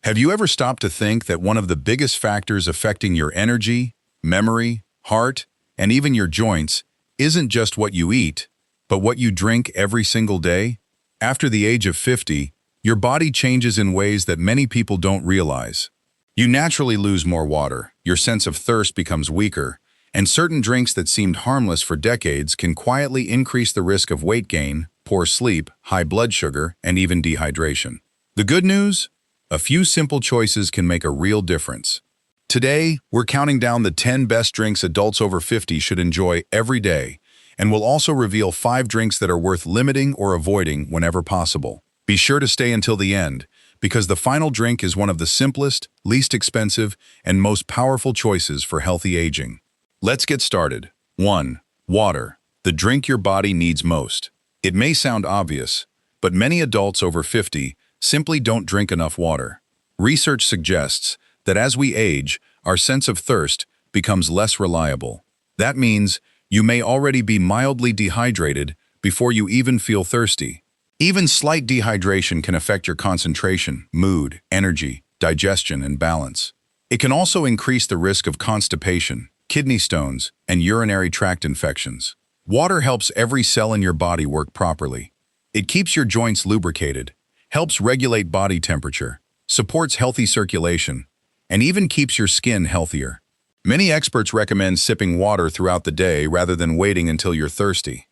Have you ever stopped to think that one of the biggest factors affecting your energy, memory, heart, and even your joints isn't just what you eat, but what you drink every single day? After the age of 50, your body changes in ways that many people don't realize. You naturally lose more water, your sense of thirst becomes weaker, and certain drinks that seemed harmless for decades can quietly increase the risk of weight gain, poor sleep, high blood sugar, and even dehydration. The good news? A few simple choices can make a real difference. Today, we're counting down the 10 best drinks adults over 50 should enjoy every day, and we'll also reveal 5 drinks that are worth limiting or avoiding whenever possible. Be sure to stay until the end, because the final drink is one of the simplest, least expensive, and most powerful choices for healthy aging. Let's get started. 1. Water, the drink your body needs most. It may sound obvious, but many adults over 50 simply don't drink enough water. Research suggests that as we age, our sense of thirst becomes less reliable. That means you may already be mildly dehydrated before you even feel thirsty. Even slight dehydration can affect your concentration, mood, energy, digestion, and balance. It can also increase the risk of constipation, kidney stones, and urinary tract infections. Water helps every cell in your body work properly. It keeps your joints lubricated, helps regulate body temperature, supports healthy circulation, and even keeps your skin healthier. Many experts recommend sipping water throughout the day rather than waiting until you're thirsty.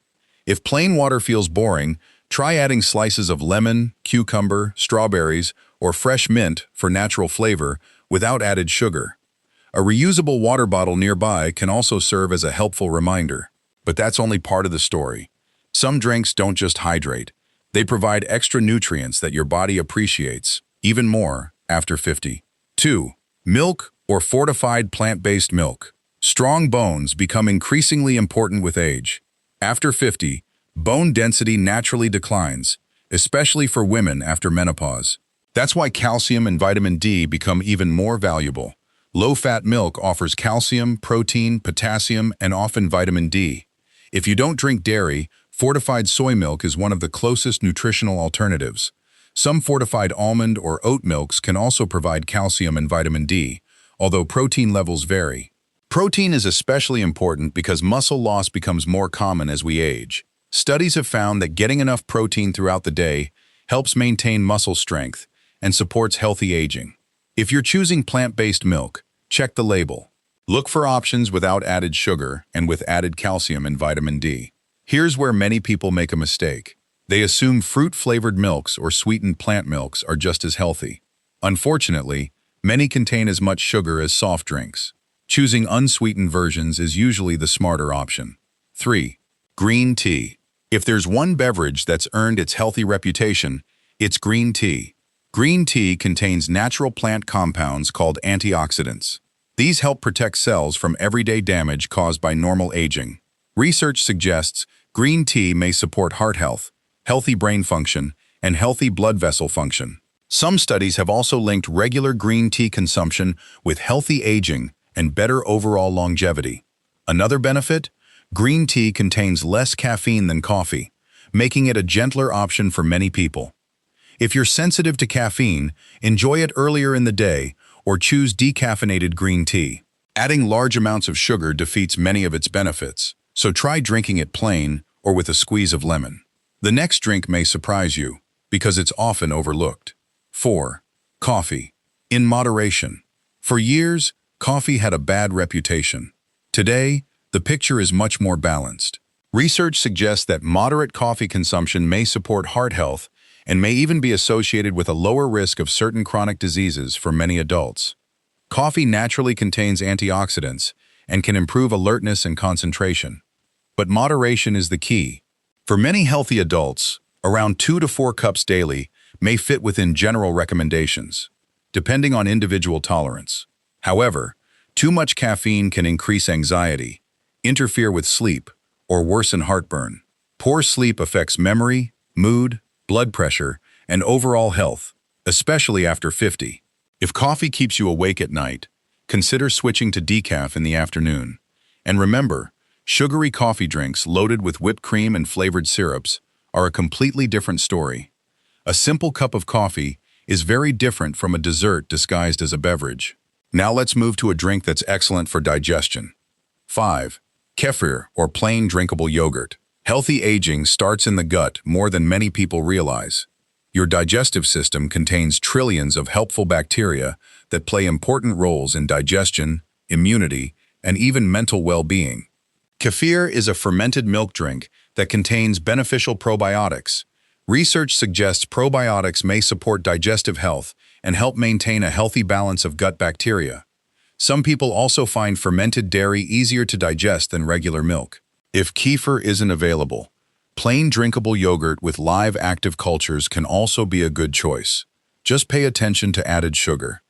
If plain water feels boring, try adding slices of lemon, cucumber, strawberries, or fresh mint for natural flavor without added sugar. A reusable water bottle nearby can also serve as a helpful reminder. But that's only part of the story. Some drinks don't just hydrate. They provide extra nutrients that your body appreciates, even more after 50. 2. Milk or fortified plant-based milk. Strong bones become increasingly important with age. After 50, bone density naturally declines, especially for women after menopause. That's why calcium and vitamin D become even more valuable. Low-fat milk offers calcium, protein, potassium, and often vitamin D. If you don't drink dairy, fortified soy milk is one of the closest nutritional alternatives. Some fortified almond or oat milks can also provide calcium and vitamin D, although protein levels vary. Protein is especially important because muscle loss becomes more common as we age. Studies have found that getting enough protein throughout the day helps maintain muscle strength and supports healthy aging. If you're choosing plant-based milk, check the label. Look for options without added sugar and with added calcium and vitamin D. Here's where many people make a mistake. They assume fruit-flavored milks or sweetened plant milks are just as healthy. Unfortunately, many contain as much sugar as soft drinks. Choosing unsweetened versions is usually the smarter option. 3. Green tea. If there's one beverage that's earned its healthy reputation, it's green tea. Green tea contains natural plant compounds called antioxidants. These help protect cells from everyday damage caused by normal aging. Research suggests green tea may support heart health, healthy brain function, and healthy blood vessel function. Some studies have also linked regular green tea consumption with healthy aging and better overall longevity. Another benefit? Green tea contains less caffeine than coffee, making it a gentler option for many people. If you're sensitive to caffeine, enjoy it earlier in the day or choose decaffeinated green tea. Adding large amounts of sugar defeats many of its benefits, so try drinking it plain or with a squeeze of lemon. The next drink may surprise you because it's often overlooked. 4. Coffee. In moderation. For years, coffee had a bad reputation. Today, the picture is much more balanced. Research suggests that moderate coffee consumption may support heart health and may even be associated with a lower risk of certain chronic diseases for many adults. Coffee naturally contains antioxidants and can improve alertness and concentration. But moderation is the key. For many healthy adults, around 2 to 4 cups daily may fit within general recommendations, depending on individual tolerance. However, too much caffeine can increase anxiety, interfere with sleep, or worsen heartburn. Poor sleep affects memory, mood, blood pressure, and overall health, especially after 50. If coffee keeps you awake at night, consider switching to decaf in the afternoon. And remember, sugary coffee drinks loaded with whipped cream and flavored syrups are a completely different story. A simple cup of coffee is very different from a dessert disguised as a beverage. Now let's move to a drink that's excellent for digestion. 5. Kefir, or plain drinkable yogurt. Healthy aging starts in the gut more than many people realize. Your digestive system contains trillions of helpful bacteria that play important roles in digestion, immunity, and even mental well-being. Kefir is a fermented milk drink that contains beneficial probiotics. Research suggests probiotics may support digestive health and help maintain a healthy balance of gut bacteria. Some people also find fermented dairy easier to digest than regular milk. If kefir isn't available, plain drinkable yogurt with live active cultures can also be a good choice. Just pay attention to added sugar.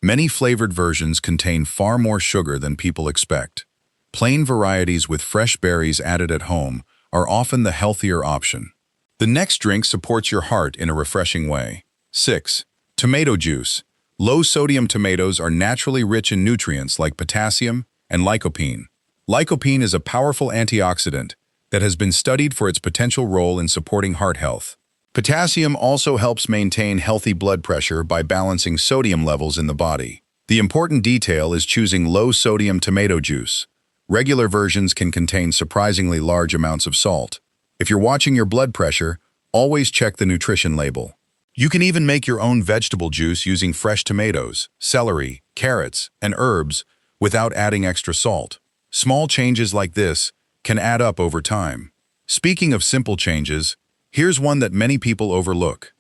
Many flavored versions contain far more sugar than people expect. Plain varieties with fresh berries added at home are often the healthier option. The next drink supports your heart in a refreshing way. 6. Tomato juice. Low-sodium tomatoes are naturally rich in nutrients like potassium and lycopene. Lycopene is a powerful antioxidant that has been studied for its potential role in supporting heart health. Potassium also helps maintain healthy blood pressure by balancing sodium levels in the body. The important detail is choosing low-sodium tomato juice. Regular versions can contain surprisingly large amounts of salt. If you're watching your blood pressure, always check the nutrition label. You can even make your own vegetable juice using fresh tomatoes, celery, carrots, and herbs without adding extra salt. Small changes like this can add up over time. Speaking of simple changes, here's one that many people overlook.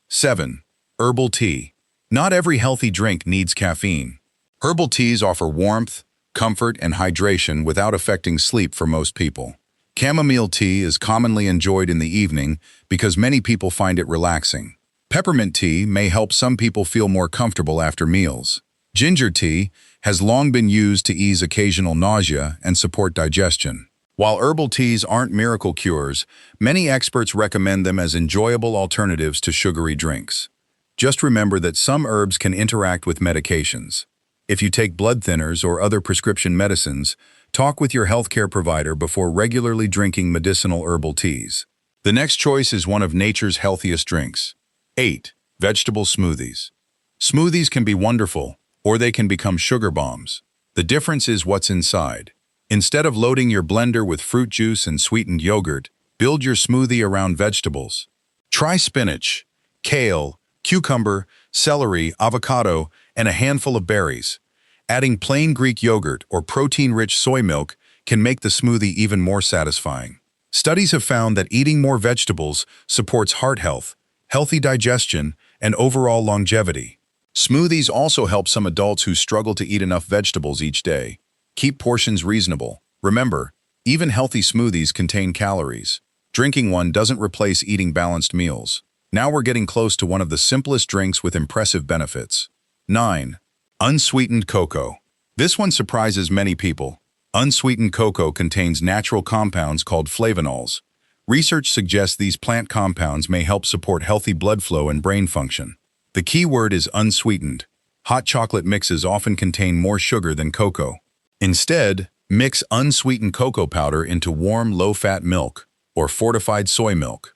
7. Herbal tea. Not every healthy drink needs caffeine. Herbal teas offer warmth, comfort, and hydration without affecting sleep for most people. Chamomile tea is commonly enjoyed in the evening because many people find it relaxing. Peppermint tea may help some people feel more comfortable after meals. Ginger tea has long been used to ease occasional nausea and support digestion. While herbal teas aren't miracle cures, many experts recommend them as enjoyable alternatives to sugary drinks. Just remember that some herbs can interact with medications. If you take blood thinners or other prescription medicines, talk with your healthcare provider before regularly drinking medicinal herbal teas. The next choice is one of nature's healthiest drinks. 8. Vegetable smoothies. Smoothies can be wonderful, or they can become sugar bombs. The difference is what's inside. Instead of loading your blender with fruit juice and sweetened yogurt, build your smoothie around vegetables. Try spinach, kale, cucumber, celery, avocado, and a handful of berries. Adding plain Greek yogurt or protein-rich soy milk can make the smoothie even more satisfying. Studies have found that eating more vegetables supports heart health, healthy digestion, and overall longevity. Smoothies also help some adults who struggle to eat enough vegetables each day. Keep portions reasonable. Remember, even healthy smoothies contain calories. Drinking one doesn't replace eating balanced meals. Now we're getting close to one of the simplest drinks with impressive benefits. 9. Unsweetened cocoa. This one surprises many people. Unsweetened cocoa contains natural compounds called flavonols. Research suggests these plant compounds may help support healthy blood flow and brain function. The key word is unsweetened. Hot chocolate mixes often contain more sugar than cocoa. Instead, mix unsweetened cocoa powder into warm, low-fat milk or fortified soy milk.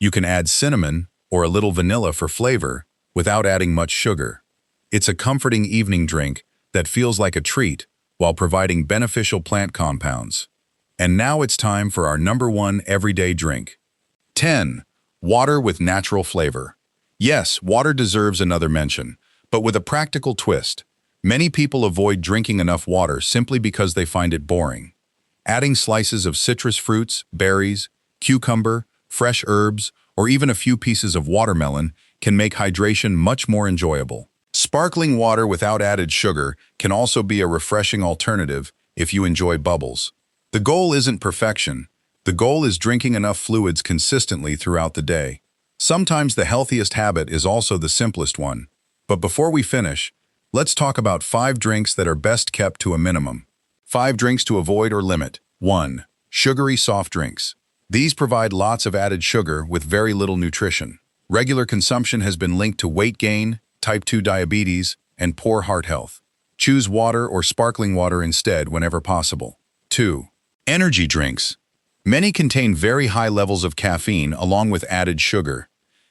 You can add cinnamon or a little vanilla for flavor without adding much sugar. It's a comforting evening drink that feels like a treat while providing beneficial plant compounds. And now it's time for our number one everyday drink. 10. Water with natural flavor. Yes, water deserves another mention, but with a practical twist. Many people avoid drinking enough water simply because they find it boring. Adding slices of citrus fruits, berries, cucumber, fresh herbs, or even a few pieces of watermelon can make hydration much more enjoyable. Sparkling water without added sugar can also be a refreshing alternative if you enjoy bubbles. The goal isn't perfection. The goal is drinking enough fluids consistently throughout the day. Sometimes the healthiest habit is also the simplest one. But before we finish, let's talk about 5 drinks that are best kept to a minimum. 5 drinks to avoid or limit. 1. Sugary soft drinks. These provide lots of added sugar with very little nutrition. Regular consumption has been linked to weight gain, type 2 diabetes, and poor heart health. Choose water or sparkling water instead whenever possible. 2. Energy drinks. Many contain very high levels of caffeine along with added sugar.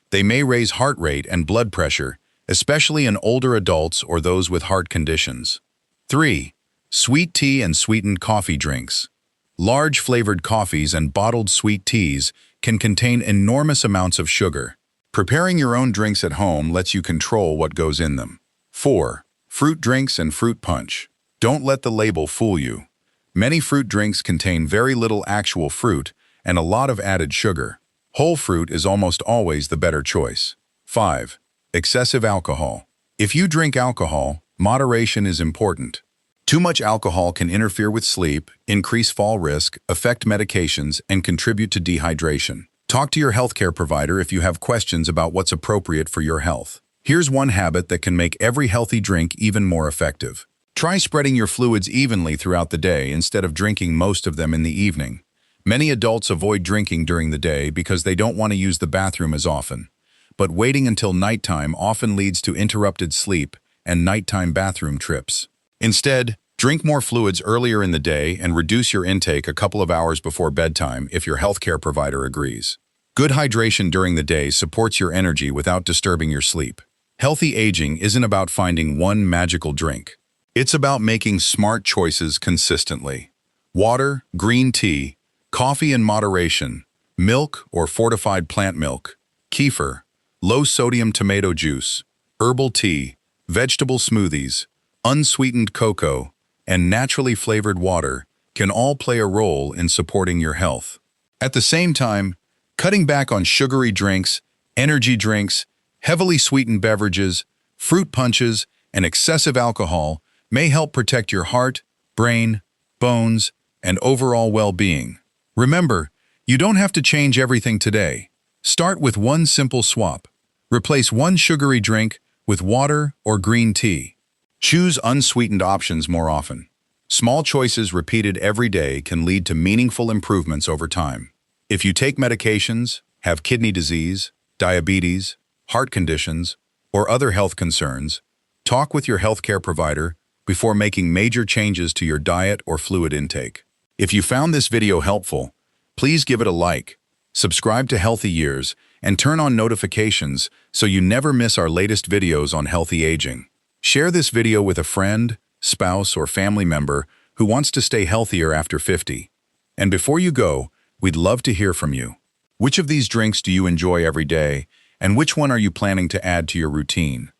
They may raise heart rate and blood pressure, especially in older adults or those with heart conditions. 3. Sweet tea and sweetened coffee drinks. Large flavored coffees and bottled sweet teas can contain enormous amounts of sugar. Preparing your own drinks at home lets you control what goes in them. 4. Fruit drinks and fruit punch. Don't let the label fool you. Many fruit drinks contain very little actual fruit and a lot of added sugar. Whole fruit is almost always the better choice. 5. Excessive alcohol. If you drink alcohol, moderation is important. Too much alcohol can interfere with sleep, increase fall risk, affect medications, and contribute to dehydration. Talk to your healthcare provider if you have questions about what's appropriate for your health. Here's one habit that can make every healthy drink even more effective. Try spreading your fluids evenly throughout the day instead of drinking most of them in the evening. Many adults avoid drinking during the day because they don't want to use the bathroom as often. But waiting until nighttime often leads to interrupted sleep and nighttime bathroom trips. Instead, drink more fluids earlier in the day and reduce your intake a couple of hours before bedtime if your healthcare provider agrees. Good hydration during the day supports your energy without disturbing your sleep. Healthy aging isn't about finding one magical drink. It's about making smart choices consistently. Water, green tea, coffee in moderation, milk or fortified plant milk, kefir, low-sodium tomato juice, herbal tea, vegetable smoothies, unsweetened cocoa, and naturally flavored water can all play a role in supporting your health. At the same time, cutting back on sugary drinks, energy drinks, heavily sweetened beverages, fruit punches, and excessive alcohol may help protect your heart, brain, bones, and overall well-being. Remember, you don't have to change everything today. Start with one simple swap. Replace one sugary drink with water or green tea. Choose unsweetened options more often. Small choices repeated every day can lead to meaningful improvements over time. If you take medications, have kidney disease, diabetes, heart conditions, or other health concerns, talk with your healthcare provider before making major changes to your diet or fluid intake. If you found this video helpful, please give it a like, subscribe to Healthy Years, and turn on notifications so you never miss our latest videos on healthy aging. Share this video with a friend, spouse, or family member who wants to stay healthier after 50. And before you go, we'd love to hear from you. Which of these drinks do you enjoy every day, and which one are you planning to add to your routine?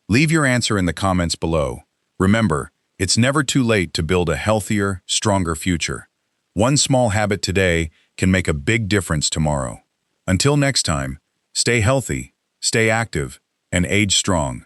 Leave your answer in the comments below. Remember, it's never too late to build a healthier, stronger future. One small habit today can make a big difference tomorrow. Until next time, stay healthy, stay active, and age strong.